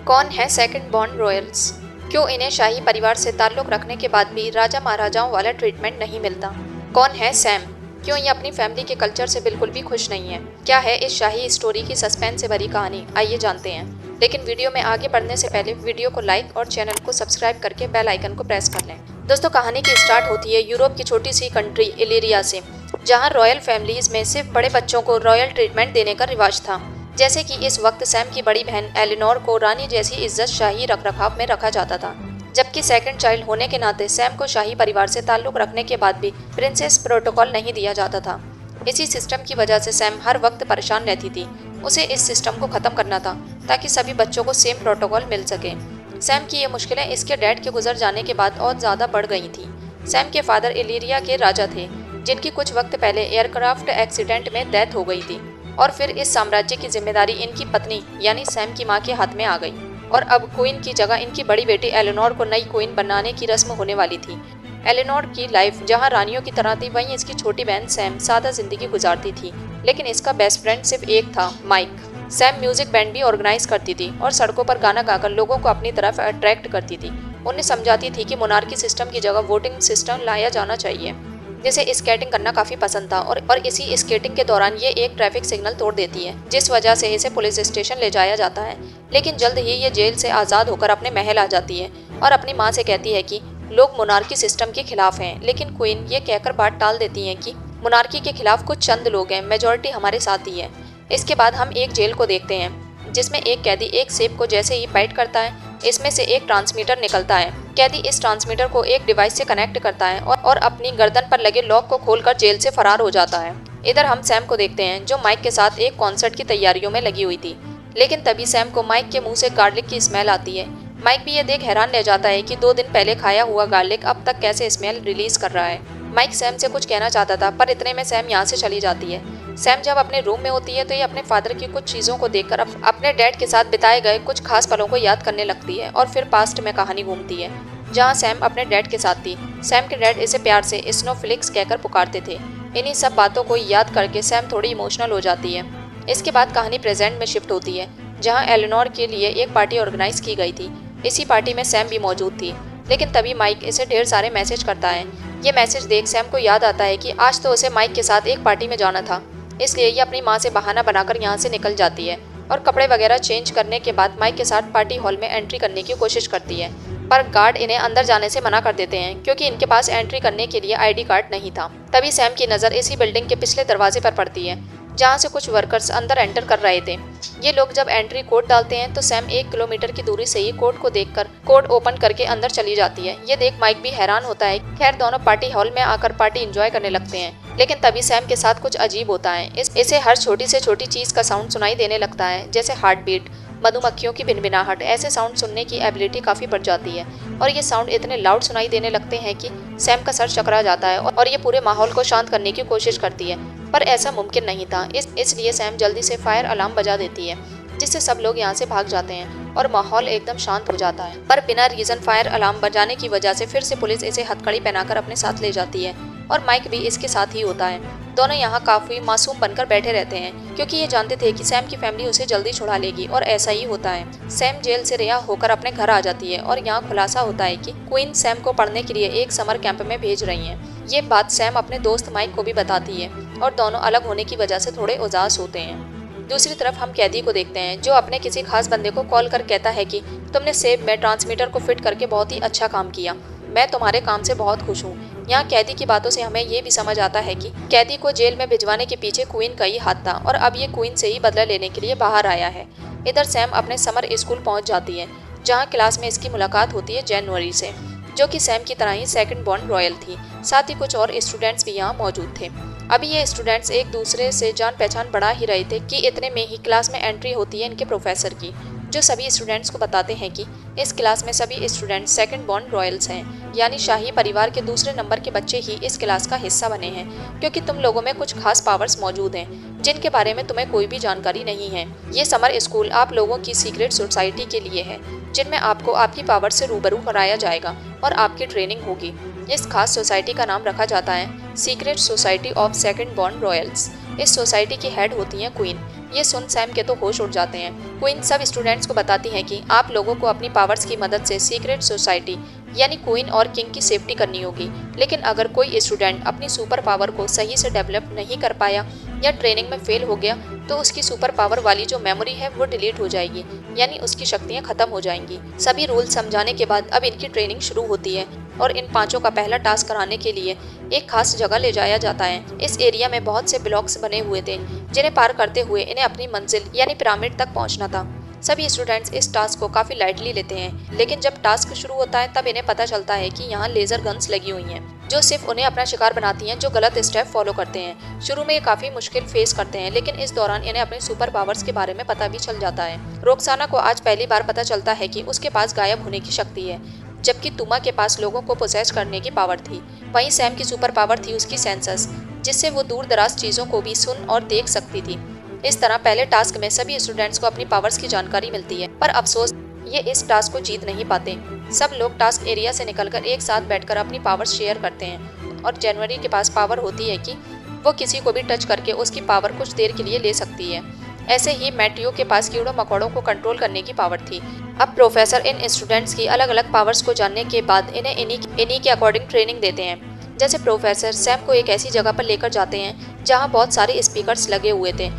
कौन है second born Royals? क्यों इन्हें शाही परिवार से ताल्लुक रखने के बाद भी राजा महाराजाओं वाला ट्रीटमेंट नहीं मिलता? कौन है सैम? क्यों ये अपनी फैमिली के कल्चर से बिल्कुल भी खुश नहीं है? क्या है इस शाही स्टोरी की सस्पेंस से भरी कहानी? आइए जानते हैं। लेकिन वीडियो में आगे बढ़ने से पहले वीडियो को लाइक और चैनल को सब्सक्राइब करके बेल आइकन को प्रेस कर लें। दोस्तों, कहानी की स्टार्ट होती है यूरोप की छोटी सी कंट्री इलीरिया से, जहाँ रॉयल फैमिलीज में सिर्फ बड़े बच्चों को रॉयल ट्रीटमेंट देने का रिवाज था। जैसे कि इस वक्त सैम की बड़ी बहन एलिनोर को रानी जैसी इज्जत शाही रखरखाव में रखा जाता था, जबकि सेकंड चाइल्ड होने के नाते सैम को शाही परिवार से ताल्लुक रखने के बाद भी प्रिंसेस प्रोटोकॉल नहीं दिया जाता था। इसी सिस्टम की वजह से सैम हर वक्त परेशान रहती थी। उसे इस सिस्टम को खत्म करना था ताकि सभी बच्चों को सेम प्रोटोकॉल मिल सके। सैम की ये मुश्किलें इसके डैड के गुजर जाने के बाद और ज़्यादा बढ़ गई थी। सैम के फादर इलीरिया के राजा थे, जिनकी कुछ वक्त पहले एयरक्राफ्ट एक्सीडेंट में डेथ हो गई थी, और फिर इस साम्राज्य की जिम्मेदारी इनकी पत्नी यानी सैम की मां के हाथ में आ गई, और अब क्वीन की जगह इनकी बड़ी बेटी एलिनोर को नई क्वीन बनाने की रस्म होने वाली थी। एलिनोर की लाइफ जहां रानियों की तरह थी, वहीं इसकी छोटी बहन सैम सादा जिंदगी गुजारती थी। लेकिन इसका बेस्ट फ्रेंड सिर्फ एक था, माइक। सैम म्यूजिक बैंड भी ऑर्गेनाइज करती थी और सड़कों पर गाना गाकर लोगों को अपनी तरफ अट्रैक्ट करती थी। उन्हें समझाती थी कि मोनार्की सिस्टम की जगह वोटिंग सिस्टम लाया जाना चाहिए। जिसे स्केटिंग करना काफी पसंद था, और इसी स्केटिंग के दौरान ये एक ट्रैफिक सिग्नल तोड़ देती है, जिस वजह से इसे पुलिस स्टेशन ले जाया जाता है। लेकिन जल्द ही ये जेल से आज़ाद होकर अपने महल आ जाती है और अपनी माँ से कहती है कि लोग मोनार्की सिस्टम के खिलाफ हैं। लेकिन क्वीन ये कहकर बात टाल देती है कि मोनार्की के खिलाफ कुछ चंद लोग हैं, मेजोरिटी हमारे साथ ही है। इसके बाद हम एक जेल को देखते हैं, जिसमें एक कैदी एक सेब को जैसे ही बाइट करता है, इसमें से एक ट्रांसमीटर निकलता है। कैदी इस ट्रांसमीटर को एक डिवाइस से कनेक्ट करता है और अपनी गर्दन पर लगे लॉक को खोलकर जेल से फरार हो जाता है। इधर हम सैम को देखते हैं, जो माइक के साथ एक कॉन्सर्ट की तैयारियों में लगी हुई थी। लेकिन तभी सैम को माइक के मुंह से गार्लिक की स्मेल आती है। माइक भी ये देख हैरान रह जाता है कि 2 दिन पहले खाया हुआ गार्लिक अब तक कैसे स्मेल रिलीज कर रहा है। माइक सैम से कुछ कहना चाहता था, पर इतने में सैम यहाँ से चली जाती है। सैम जब अपने रूम में होती है तो ये अपने फादर की कुछ चीज़ों को देखकर अपने डैड के साथ बिताए गए कुछ खास पलों को याद करने लगती है, और फिर पास्ट में कहानी घूमती है, जहाँ सैम अपने डैड के साथ थी। सैम के डैड इसे प्यार से स्नोफ्लिक्स कहकर पुकारते थे। इन्हीं सब बातों को याद करके सैम थोड़ी इमोशनल हो जाती है। इसके बाद कहानी प्रेजेंट में शिफ्ट होती है, जहाँ एलिनोर के लिए एक पार्टी ऑर्गेनाइज की गई थी। इसी पार्टी में सैम भी मौजूद थी। लेकिन तभी माइक इसे ढेर सारे मैसेज करता है। ये मैसेज देख सैम को याद आता है कि आज तो उसे माइक के साथ एक पार्टी में जाना था। इसलिए ये अपनी माँ से बहाना बनाकर यहाँ से निकल जाती है और कपड़े वगैरह चेंज करने के बाद माइक के साथ पार्टी हॉल में एंट्री करने की कोशिश करती है, पर गार्ड इन्हें अंदर जाने से मना कर देते हैं, क्योंकि इनके पास एंट्री करने के लिए आईडी कार्ड नहीं था। तभी सैम की नज़र इसी बिल्डिंग के पिछले दरवाजे पर पड़ती है, जहाँ से कुछ वर्कर्स अंदर एंटर कर रहे थे। ये लोग जब एंट्री कोड डालते हैं तो सैम 1 किलोमीटर की दूरी से ही कोड को देखकर कोड ओपन करके अंदर चली जाती है। ये देख माइक भी हैरान होता है। खैर, दोनों पार्टी हॉल में आकर पार्टी एंजॉय करने लगते हैं। लेकिन तभी सैम के साथ कुछ अजीब होता है। इसे हर छोटी से छोटी चीज का साउंड सुनाई देने लगता है, जैसे हार्ट बीट, मधुमक्खियों की भिनभिनाहट। ऐसे साउंड सुनने की एबिलिटी काफी बढ़ जाती है, और ये साउंड इतने लाउड सुनाई देने लगते हैं कि सैम का सर चकरा जाता है, और ये पूरे माहौल को शांत करने की कोशिश करती है, पर ऐसा मुमकिन नहीं था। इसलिए सैम जल्दी से फायर अलार्म बजा देती है, जिससे सब लोग यहाँ से भाग जाते हैं और माहौल एकदम शांत हो जाता है। पर बिना रीजन फायर अलार्म बजाने की वजह से फिर से पुलिस इसे हथकड़ी पहनाकर अपने साथ ले जाती है, और माइक भी इसके साथ ही होता है। दोनों यहाँ काफी मासूम बनकर बैठे रहते हैं, क्योंकि ये जानते थे कि सैम की फैमिली उसे जल्दी छुड़ा लेगी, और ऐसा ही होता है। सैम जेल से रिहा होकर अपने घर आ जाती है, और यहाँ खुलासा होता है कि क्वीन सैम को पढ़ने के लिए एक समर कैंप में भेज रही है। ये बात सैम अपने दोस्त माइक को भी बताती है, और दोनों अलग होने की वजह से थोड़े उदास होते हैं। दूसरी तरफ हम कैदी को देखते हैं, जो अपने किसी खास बंदे को कॉल कर कहता है कि तुमने सेब में ट्रांसमीटर को फिट करके बहुत ही अच्छा काम किया, मैं तुम्हारे काम से बहुत खुश हूँ। यहाँ कैदी की बातों से हमें ये भी समझ आता है कि कैदी को जेल में भिजवाने के पीछे क्वीन का ही हाथ था, और अब ये क्वीन से ही बदला लेने के लिए बाहर आया है। इधर सैम अपने समर स्कूल पहुँच जाती है, जहाँ क्लास में इसकी मुलाकात होती है जनवरी से, जो कि सैम की तरह ही सेकंड बॉर्न रॉयल थी। साथ ही कुछ और स्टूडेंट्स भी यहाँ मौजूद थे। अभी ये स्टूडेंट्स एक दूसरे से जान पहचान बढ़ा ही रहे थे कि इतने में ही क्लास में एंट्री होती है इनके प्रोफेसर की, जो सभी स्टूडेंट्स को बताते हैं कि इस क्लास में सभी स्टूडेंट्स सेकंड बॉर्न रॉयल्स हैं, यानी शाही परिवार के दूसरे नंबर के बच्चे ही इस क्लास का हिस्सा बने हैं, क्योंकि तुम लोगों में कुछ खास पावर्स मौजूद हैं जिनके बारे में तुम्हें कोई भी जानकारी नहीं है। ये समर स्कूल आप लोगों की सीक्रेट सोसाइटी के लिए है, जिनमें आपको आपकी पावर से रूबरू कराया जाएगा और आपकी ट्रेनिंग होगी। इस खास सोसाइटी का नाम रखा जाता है secret society of second born Royals. इस सोसाइटी की हेड होती हैं क्वीन। ये सुन सैम के तो होश उड़ जाते हैं। क्वीन सब स्टूडेंट्स को बताती है कि आप लोगों को अपनी पावर्स की मदद से सीक्रेट सोसाइटी यानी क्वीन और किंग की सेफ्टी करनी होगी, लेकिन अगर कोई स्टूडेंट अपनी सुपर पावर को सही से डेवलप नहीं कर पाया या ट्रेनिंग में फेल हो गया तो उसकी सुपर पावर वाली जो मेमोरी है वो डिलीट हो जाएगी, यानी उसकी शक्तियां खत्म हो जाएंगी। सभी रूल समझाने के बाद अब इनकी ट्रेनिंग शुरू होती है और इन पांचों का पहला टास्क कराने के लिए एक खास जगह ले जाया जाता है। इस एरिया में बहुत से ब्लॉक्स बने हुए थे जिन्हें पार करते हुए इन्हें अपनी मंजिल यानी पिरामिड तक पहुंचना था। सभी स्टूडेंट्स इस टास्क को काफी लाइटली लेते हैं, लेकिन जब टास्क शुरू होता है तब इन्हें पता चलता है कि यहाँ लेजर गन्स लगी हुई हैं जो सिर्फ उन्हें अपना शिकार बनाती हैं जो गलत स्टेप फॉलो करते हैं। शुरू में ये काफी मुश्किल फेस करते हैं, लेकिन इस दौरान इन्हें अपने सुपर पावर्स के बारे में पता भी चल जाता है। रोक्साना को आज पहली बार पता चलता है कि उसके पास गायब होने की शक्ति है, जबकि तुमा के पास लोगों को पोसेस करने की पावर थी। वहीं सैम की सुपर पावर थी उसकी सेंसस, जिससे वो दूर दराज चीजों को भी सुन और देख सकती थी। इस तरह पहले टास्क में सभी स्टूडेंट्स को अपनी पावर्स की जानकारी मिलती है, पर अफसोस ये इस टास्क को जीत नहीं पाते। सब लोग टास्क एरिया से निकलकर एक साथ बैठकर अपनी पावर्स शेयर करते हैं और जनवरी के पास पावर होती है कि वो किसी को भी टच करके उसकी पावर कुछ देर के लिए ले सकती है। ऐसे ही मैटियो के पास कीड़ों मकोड़ों को कंट्रोल करने की पावर थी। अब प्रोफेसर इन स्टूडेंट्स की अलग अलग पावर्स को जानने के बाद इन्हें इन्हीं के अकॉर्डिंग ट्रेनिंग देते हैं। जैसे प्रोफेसर सैम को एक ऐसी जगह पर लेकर जाते हैं जहाँ बहुत सारे स्पीकर्स लगे हुए थे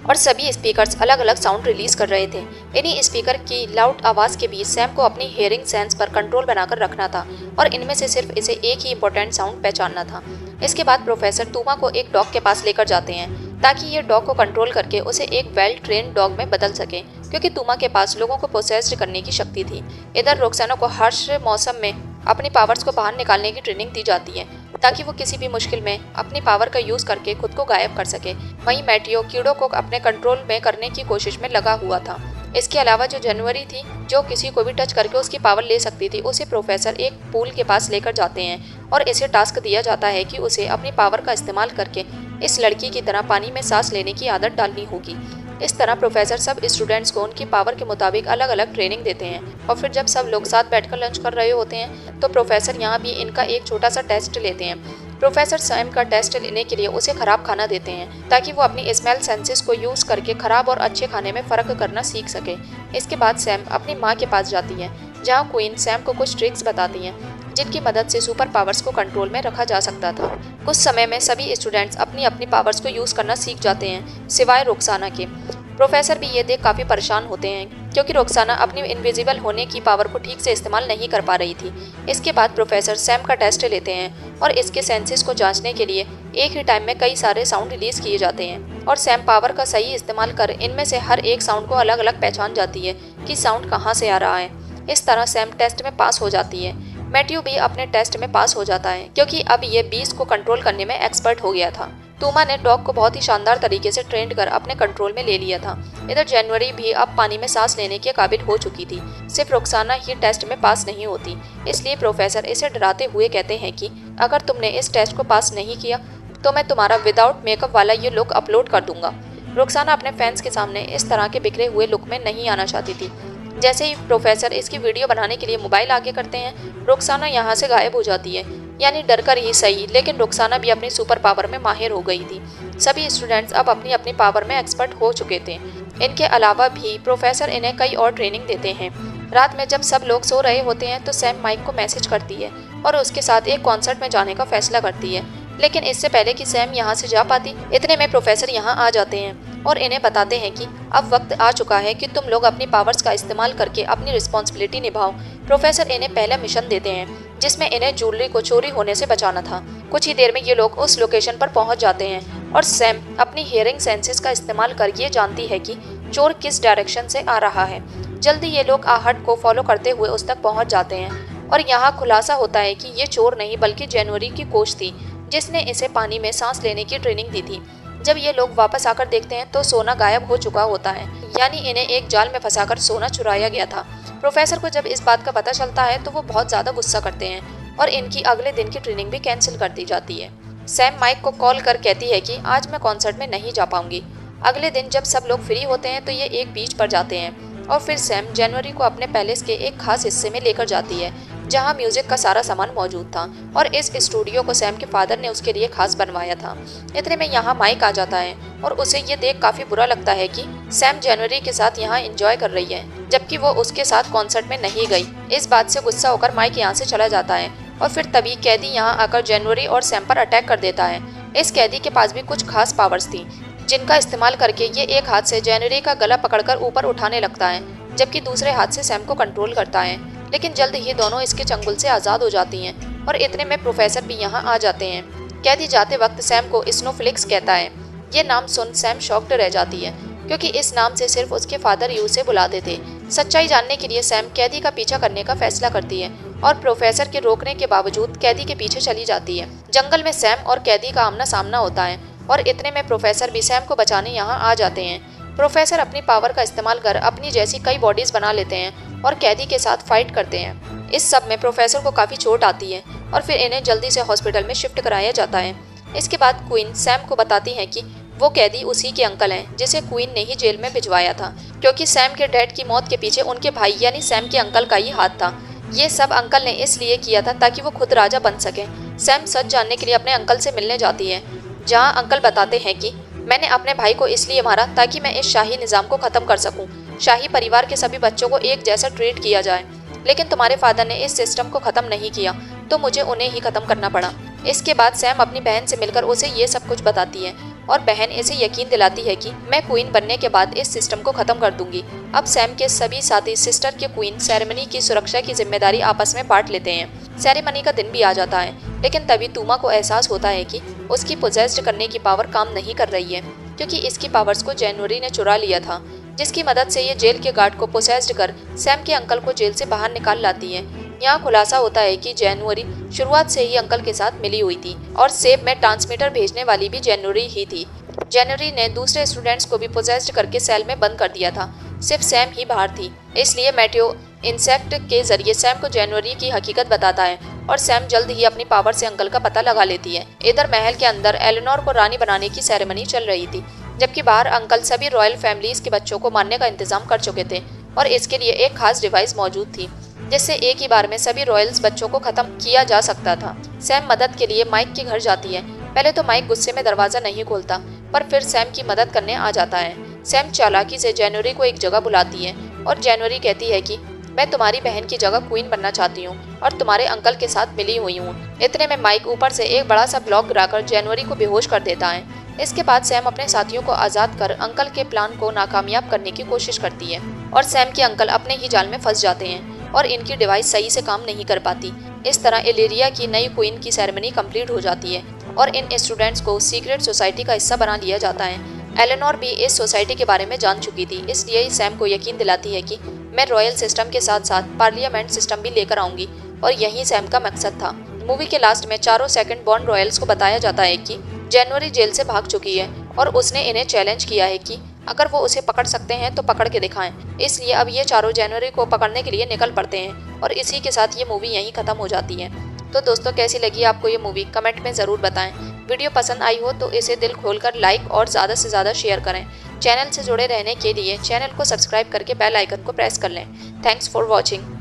और सभी स्पीकर्स अलग अलग साउंड रिलीज कर रहे थे। इन्हीं स्पीकर की लाउड आवाज के बीच सैम को अपनी हियरिंग सेंस पर कंट्रोल बनाकर रखना था और इनमें से सिर्फ इसे एक ही इम्पोर्टेंट साउंड पहचानना था। इसके बाद प्रोफेसर तुमा को एक डॉग के पास लेकर जाते हैं ताकि ये डॉग को कंट्रोल करके उसे एक वेल ट्रेन डॉग में बदल सके, क्योंकि तुमा के पास लोगों को पोसेस्ड करने की शक्ति थी। इधर रोक्साना को हर्ष मौसम में अपनी पावर्स को बाहर निकालने की ट्रेनिंग दी जाती है ताकि वो किसी भी मुश्किल में अपनी पावर का यूज करके खुद को गायब कर सके। वहीं मैटियो कीड़ों को अपने कंट्रोल में करने की कोशिश में लगा हुआ था। इसके अलावा जो जनवरी थी जो किसी को भी टच करके उसकी पावर ले सकती थी, उसे प्रोफेसर एक पूल के पास लेकर जाते हैं और इसे टास्क दिया जाता है कि उसे अपनी पावर का इस्तेमाल करके इस लड़की की तरह पानी में सांस लेने की आदत डालनी होगी। इस तरह प्रोफेसर सब स्टूडेंट्स को उनकी पावर के मुताबिक अलग अलग ट्रेनिंग देते हैं और फिर जब सब लोग साथ बैठकर लंच कर रहे होते हैं तो प्रोफेसर यहाँ भी इनका एक छोटा सा टेस्ट लेते हैं। प्रोफेसर सैम का टेस्ट लेने के लिए उसे खराब खाना देते हैं ताकि वो अपनी स्मेल सेंसेस को यूज करके खराब और अच्छे खाने में फर्क करना सीख सके। इसके बाद सैम अपनी माँ के पास जाती है जहाँ क्वीन सैम को कुछ ट्रिक्स बताती हैं जिनकी मदद से सुपर पावर्स को कंट्रोल में रखा जा सकता था। कुछ समय में सभी स्टूडेंट्स अपनी अपनी पावर्स को यूज करना सीख जाते हैं सिवाय रोक्साना के। प्रोफेसर भी ये देख काफी परेशान होते हैं क्योंकि रोक्साना अपनी इनविजिबल होने की पावर को ठीक से इस्तेमाल नहीं कर पा रही थी। इसके बाद प्रोफेसर सैम का टेस्ट लेते हैं और इसके सेंसेस को जांचने के लिए एक ही टाइम में कई सारे साउंड रिलीज किए जाते हैं और सैम पावर का सही इस्तेमाल कर इनमें से हर एक साउंड को अलग अलग पहचान जाती है कि साउंड कहाँ से आ रहा है। इस तरह सैम टेस्ट में पास हो जाती है। मैट्यू भी अपने टेस्ट में पास हो जाता है क्योंकि अब ये बीस्ट को कंट्रोल करने में एक्सपर्ट हो गया था। तुमा ने डॉग को बहुत ही शानदार तरीके से ट्रेंड कर अपने कंट्रोल में ले लिया था। इधर जनवरी भी अब पानी में सांस लेने के काबिल हो चुकी थी। सिर्फ रोक्साना ही टेस्ट में पास नहीं होती, इसलिए प्रोफेसर इसे डराते हुए कहते हैं कि अगर तुमने इस टेस्ट को पास नहीं किया तो मैं तुम्हारा विदाउट मेकअप वाला ये लुक अपलोड कर दूंगा। रोक्साना अपने फैंस के सामने इस तरह के बिखरे हुए लुक में नहीं आना चाहती थी। जैसे ही प्रोफेसर इसकी वीडियो बनाने के लिए मोबाइल आगे करते हैं, रोक्साना यहाँ से गायब हो जाती है, यानी डर कर ही सही, लेकिन रोक्साना भी अपनी सुपर पावर में माहिर हो गई थी। सभी स्टूडेंट्स अब अपनी अपनी पावर में एक्सपर्ट हो चुके थे। इनके अलावा भी प्रोफेसर इन्हें कई और ट्रेनिंग देते हैं। रात में जब सब लोग सो रहे होते हैं तो सैम माइक को मैसेज करती है और उसके साथ एक कॉन्सर्ट में जाने का फैसला करती है, लेकिन इससे पहले कि सैम यहाँ से जा पाती, इतने में प्रोफेसर यहाँ आ जाते हैं और इन्हें बताते हैं कि अब वक्त आ चुका है कि तुम लोग अपनी पावर्स का इस्तेमाल करके अपनी रिस्पॉन्सिबिलिटी निभाओ। प्रोफेसर इन्हें पहला मिशन देते हैं जिसमें इन्हें ज्वेलरी को चोरी होने से बचाना था। कुछ ही देर में ये लोग उस लोकेशन पर पहुंच जाते हैं और सैम अपनी हियरिंग सेंसेस का इस्तेमाल कर ये जानती है कि चोर किस डायरेक्शन से आ रहा है। जल्दी ये लोग आहट को फॉलो करते हुए उस तक पहुँच जाते हैं और यहाँ खुलासा होता है कि ये चोर नहीं बल्कि जनवरी की कोच थी जिसने इसे पानी में सांस लेने की ट्रेनिंग दी थी। जब ये लोग वापस आकर देखते हैं तो सोना गायब हो चुका होता है, यानी इन्हें एक जाल में फंसाकर सोना चुराया गया था। प्रोफेसर को जब इस बात का पता चलता है तो वो बहुत ज़्यादा गुस्सा करते हैं और इनकी अगले दिन की ट्रेनिंग भी कैंसिल कर दी जाती है। सैम माइक को कॉल कर कहती है कि आज मैं कॉन्सर्ट में नहीं जा पाऊंगी। अगले दिन जब सब लोग फ्री होते हैं तो ये एक बीच पर जाते हैं। और फिर सैम जनवरी को अपने पैलेस के एक खास हिस्से में लेकर जाती है जहां म्यूजिक का सारा सामान मौजूद था और इस स्टूडियो को सैम के फादर ने उसके लिए खास बनवाया था। इतने में यहाँ माइक आ जाता है और उसे ये देख काफी बुरा लगता है कि सैम जनवरी के साथ यहाँ एंजॉय कर रही है जबकि वो उसके साथ कॉन्सर्ट में नहीं गई। इस बात से गुस्सा होकर माइक यहाँ से चला जाता है और फिर तभी कैदी यहाँ आकर जनवरी और सैम पर अटैक कर देता है। इस कैदी के पास भी कुछ खास पावर्स थी जिनका इस्तेमाल करके ये एक हाथ से जनवरी का गला पकड़कर ऊपर उठाने लगता है जबकि दूसरे हाथ से सैम को कंट्रोल करता है। लेकिन जल्द ही दोनों इसके चंगुल से आज़ाद हो जाती हैं और इतने में प्रोफेसर भी यहाँ आ जाते हैं। कैदी जाते वक्त सैम को स्नोफ्लिक्स कहता है। ये नाम सुन सैम शॉक्ड रह जाती है क्योंकि इस नाम से सिर्फ उसके फादर ही उसे बुलाते थे। सच्चाई जानने के लिए सैम कैदी का पीछा करने का फैसला करती है और प्रोफेसर के रोकने के बावजूद कैदी के पीछे चली जाती है। जंगल में सैम और कैदी का आमना सामना होता है और इतने में प्रोफेसर भी सैम को बचाने यहाँ आ जाते हैं। प्रोफेसर अपनी पावर का इस्तेमाल कर अपनी जैसी कई बॉडीज बना लेते हैं और कैदी के साथ फाइट करते हैं। इस सब में प्रोफेसर को काफ़ी चोट आती है और फिर इन्हें जल्दी से हॉस्पिटल में शिफ्ट कराया जाता है। इसके बाद क्वीन सैम को बताती है कि वो कैदी उसी के अंकल हैं जिसे क्वीन ने ही जेल में भिजवाया था क्योंकि सैम के डैड की मौत के पीछे उनके भाई यानी सैम के अंकल का ही हाथ था। ये सब अंकल ने इसलिए किया था ताकि वो खुद राजा बन सके। सैम सच जानने के लिए अपने अंकल से मिलने जाती है जहाँ अंकल बताते हैं कि मैंने अपने भाई को इसलिए मारा ताकि मैं इस शाही निज़ाम को ख़त्म कर सकूं। शाही परिवार के सभी बच्चों को एक जैसा ट्रीट किया जाए, लेकिन तुम्हारे फादर ने इस सिस्टम को ख़त्म नहीं किया तो मुझे उन्हें ही ख़त्म करना पड़ा। इसके बाद सैम अपनी बहन से मिलकर उसे ये सब कुछ बताती है और बहन इसे यकीन दिलाती है कि मैं क्वीन बनने के बाद इस सिस्टम को ख़त्म कर दूंगी। अब सैम के सभी साथी सिस्टर के क्वीन सेरेमनी की सुरक्षा की जिम्मेदारी आपस में बांट लेते हैं। सेरेमनी का दिन भी आ जाता है लेकिन तभी तूमा को एहसास होता है कि उसकी पोजेस्ड करने की पावर काम नहीं कर रही है क्योंकि इसकी पावर्स को जनवरी ने चुरा लिया था, जिसकी मदद से ये जेल के गार्ड को पोसेस्ड कर सैम के अंकल को जेल से बाहर निकाल लाती है। यहाँ खुलासा होता है कि जनवरी शुरुआत से ही अंकल के साथ मिली हुई थी और सेब में ट्रांसमीटर भेजने वाली भी जनवरी ही थी। जनवरी ने दूसरे स्टूडेंट्स को भी पोसेस्ड करके सेल में बंद कर दिया था, सिर्फ सैम ही बाहर थी। इसलिए मैटियो इंसेक्ट के जरिए सैम को जनवरी की हकीकत बताता है और सैम जल्द ही अपनी पावर से अंकल का पता लगा लेती है। इधर महल के अंदर एलेनोर को रानी बनाने की सेरेमनी चल रही थी जबकि बाहर अंकल सभी रॉयल फैमिलीज के बच्चों को मारने का इंतजाम कर चुके थे और इसके लिए एक खास डिवाइस मौजूद थी जिससे एक ही बार में सभी रॉयल्स बच्चों को खत्म किया जा सकता था। सैम मदद के लिए माइक के घर जाती है। पहले तो माइक गुस्से में दरवाजा नहीं खोलता पर फिर सैम की मदद करने आ जाता है। सैम चालाकी से जनवरी को एक जगह बुलाती है और जनवरी कहती है कि मैं तुम्हारी बहन की जगह क्वीन बनना चाहती हूँ और तुम्हारे अंकल के साथ मिली हुई हूँ। इतने में माइक ऊपर से एक बड़ा सा ब्लॉक गिराकर जनवरी को बेहोश कर देता है। इसके बाद सैम अपने साथियों को आज़ाद कर अंकल के प्लान को नाकामयाब करने की कोशिश करती है और सैम के अंकल अपने ही जाल में फंस जाते हैं और इनकी डिवाइस सही से काम नहीं कर पाती। इस तरह इलेरिया की नई क्वीन की सेरेमनी कंप्लीट हो जाती है और इन स्टूडेंट्स को सीक्रेट सोसाइटी का हिस्सा बना लिया जाता है। एलेनोर भी इस सोसाइटी के बारे में जान चुकी थी, इसलिए सैम को यकीन दिलाती है कि मैं रॉयल सिस्टम के साथ साथ पार्लियामेंट सिस्टम भी लेकर आऊंगी और यही सैम का मकसद था। मूवी के लास्ट में चारों सेकंड बॉर्न रॉयल्स को बताया जाता है कि जनवरी जेल से भाग चुकी है और उसने इन्हें चैलेंज किया है कि अगर वो उसे पकड़ सकते हैं तो पकड़ के दिखाएं। इसलिए अब ये चारों जनवरी को पकड़ने के लिए निकल पड़ते हैं और इसी के साथ ये मूवी यहीं ख़त्म हो जाती है। तो दोस्तों कैसी लगी आपको ये मूवी कमेंट में ज़रूर बताएं। वीडियो पसंद आई हो तो इसे दिल खोलकर लाइक और ज़्यादा से ज़्यादा शेयर करें। चैनल से जुड़े रहने के लिए चैनल को सब्सक्राइब करके बेल आइकन को प्रेस कर लें। Thanks for watching.